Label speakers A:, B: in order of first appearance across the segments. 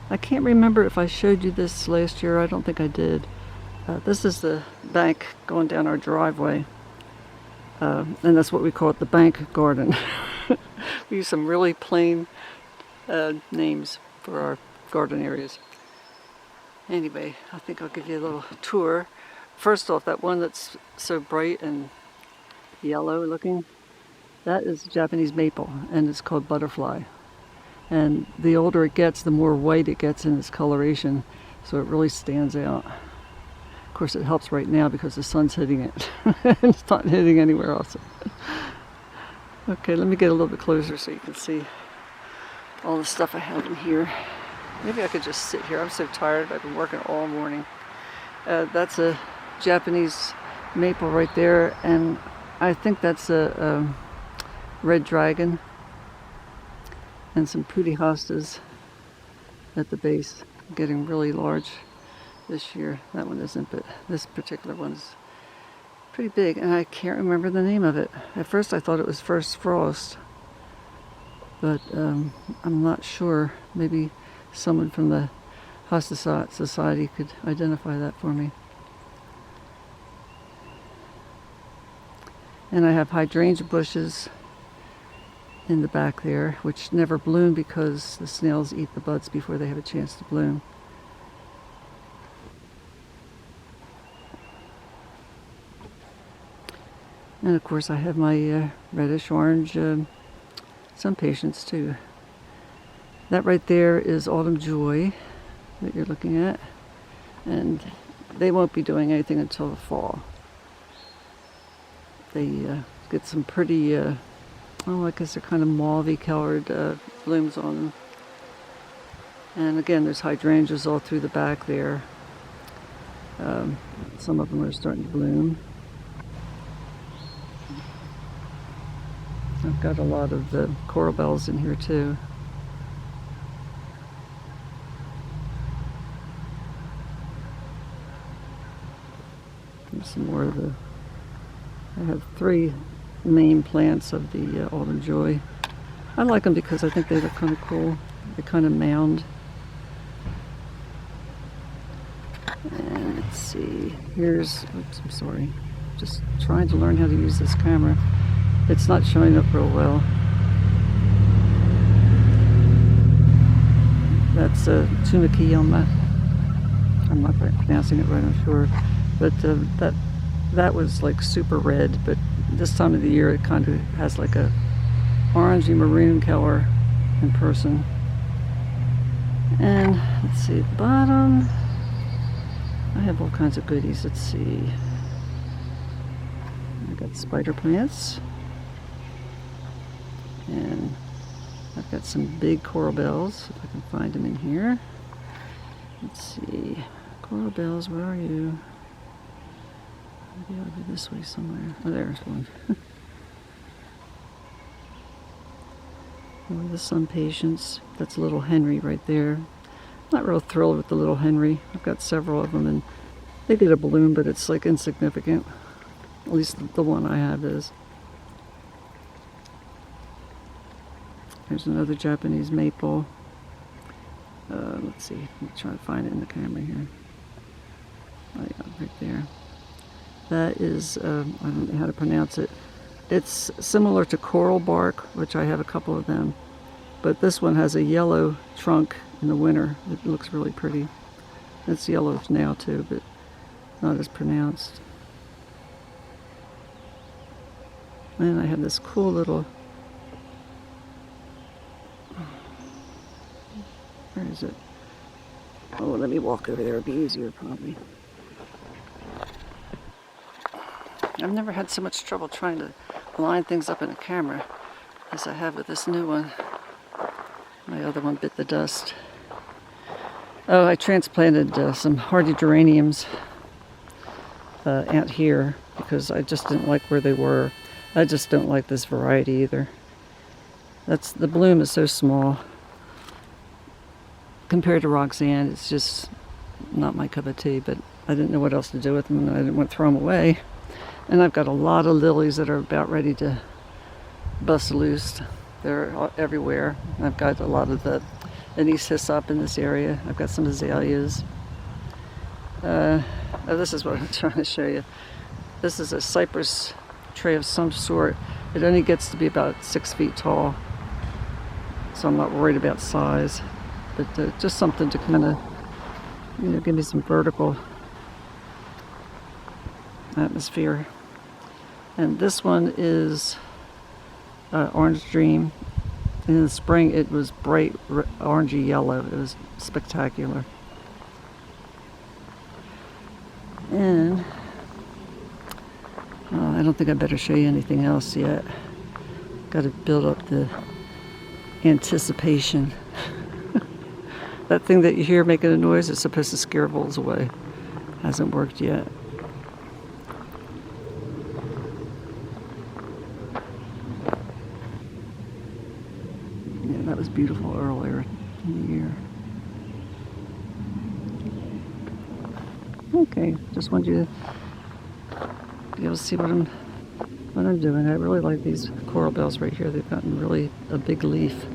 A: I can't remember if I showed you this last year. I don't think I did. This is the bank going down our driveway. And that's what we call it, the bank garden. We use some really plain names for our garden areas. Anyway, I think I'll give you a little tour. First off, that one that's so bright and yellow looking, that is Japanese maple, and it's called butterfly. And the older it gets, the more white it gets in its coloration, so it really stands out. Of course, it helps right now because the sun's hitting it. It's not hitting anywhere else. Okay, let me get a little bit closer so you can see all the stuff I have in here. Maybe I could just sit here. I'm so tired. I've been working all morning. That's a Japanese maple right there, and I think that's a red dragon, and some pretty hostas at the base, getting really large this year. That one isn't, but this particular one's pretty big, and I can't remember the name of it. At first I thought it was First Frost, but I'm not sure. Maybe someone from the Hostas Society could identify that for me. And I have hydrangea bushes in the back there, which never bloom because the snails eat the buds before they have a chance to bloom. And of course I have my reddish orange sunpaiens too. That right there is Autumn Joy that you're looking at, and they won't be doing anything until the fall. They get some pretty, I guess they're kind of mauve-y colored blooms on them. And again, there's hydrangeas all through the back there. Some of them are starting to bloom. I've got a lot of the coral bells in here too. There's some more of the, I have 3 main plants of the Autumn Joy. I like them because I think they look kind of cool. They kind of mound. And let's see, here's, oops, I'm sorry. Just trying to learn how to use this camera. It's not showing up real well. That's a tunicayama. I'm not pronouncing it right, I'm sure. But that was like super red, but this time of the year it kind of has like a orangey maroon color in person. And let's see, at the bottom, I have all kinds of goodies. Let's see. I got spider plants. And I've got some big coral bells, if I can find them in here. Let's see. Coral bells, where are you? Maybe I'll go this way somewhere. Oh, there's one. Oh, the sunpaiens. That's little Henry right there. Not real thrilled with the little Henry. I've got several of them, and they get a bloom, but it's like insignificant. At least the one I have is. There's another Japanese maple. Let's see. I'm trying to find it in the camera here. Oh yeah, right there. That is, I don't know how to pronounce it. It's similar to coral bark, which I have a couple of them. But this one has a yellow trunk in the winter. It looks really pretty. It's yellow now too, but not as pronounced. And I have this cool little, where is it? Oh, let me walk over there. It'll be easier probably. I've never had so much trouble trying to line things up in a camera as I have with this new one. My other one bit the dust. Oh, I transplanted some hardy geraniums out here because I just didn't like where they were. I just don't like this variety either. The bloom is so small. Compared to Roxanne, it's just not my cup of tea, but I didn't know what else to do with them, and I didn't want to throw them away. And I've got a lot of lilies that are about ready to bust loose. They're everywhere. I've got a lot of the any hyssop in this area. I've got some azaleas. Oh, this is what I'm trying to show you. This is a cypress tree of some sort. It only gets to be about 6 feet tall, so I'm not worried about size. But just something to kind of, you know, give me some vertical atmosphere. And this one is Orange Dream. In the spring it was bright orangey yellow. It was spectacular. And I don't think I better show you anything else yet. Got to build up the anticipation. That thing that you hear making a noise is supposed to scare voles away. Hasn't worked yet. Yeah, that was beautiful earlier in the year. Okay, just wanted you to be able to see what I'm doing. I really like these coral bells right here. They've gotten really a big leaf,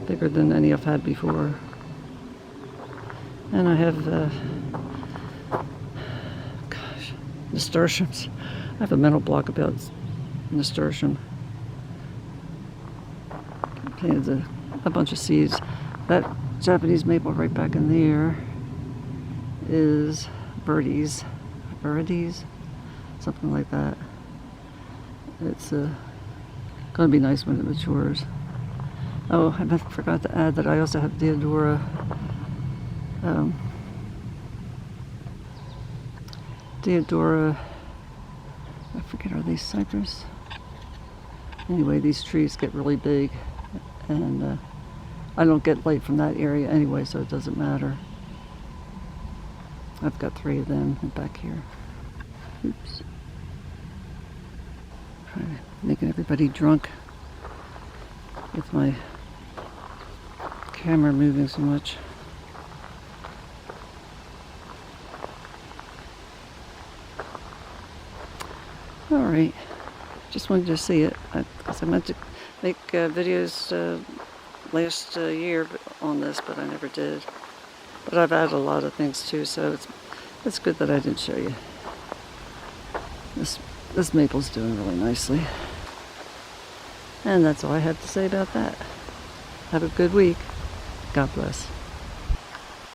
A: bigger than any I've had before. And I have, nasturtiums. I have a mental block about nasturtium. Planted a bunch of seeds. That Japanese maple right back in there is birdies, something like that. It's going to be nice when it matures. Oh, I forgot to add that I also have deodora. I forget, are these cypress? Anyway, these trees get really big, and I don't get light from that area anyway, so it doesn't matter. I've got 3 of them back here. Oops. Making everybody drunk with my camera moving so much. Alright, just wanted to see it, because I meant to make videos last year on this, but I never did. But I've added a lot of things too, so it's good that I didn't show you. This maple's doing really nicely. And that's all I have to say about that. Have a good week. God bless.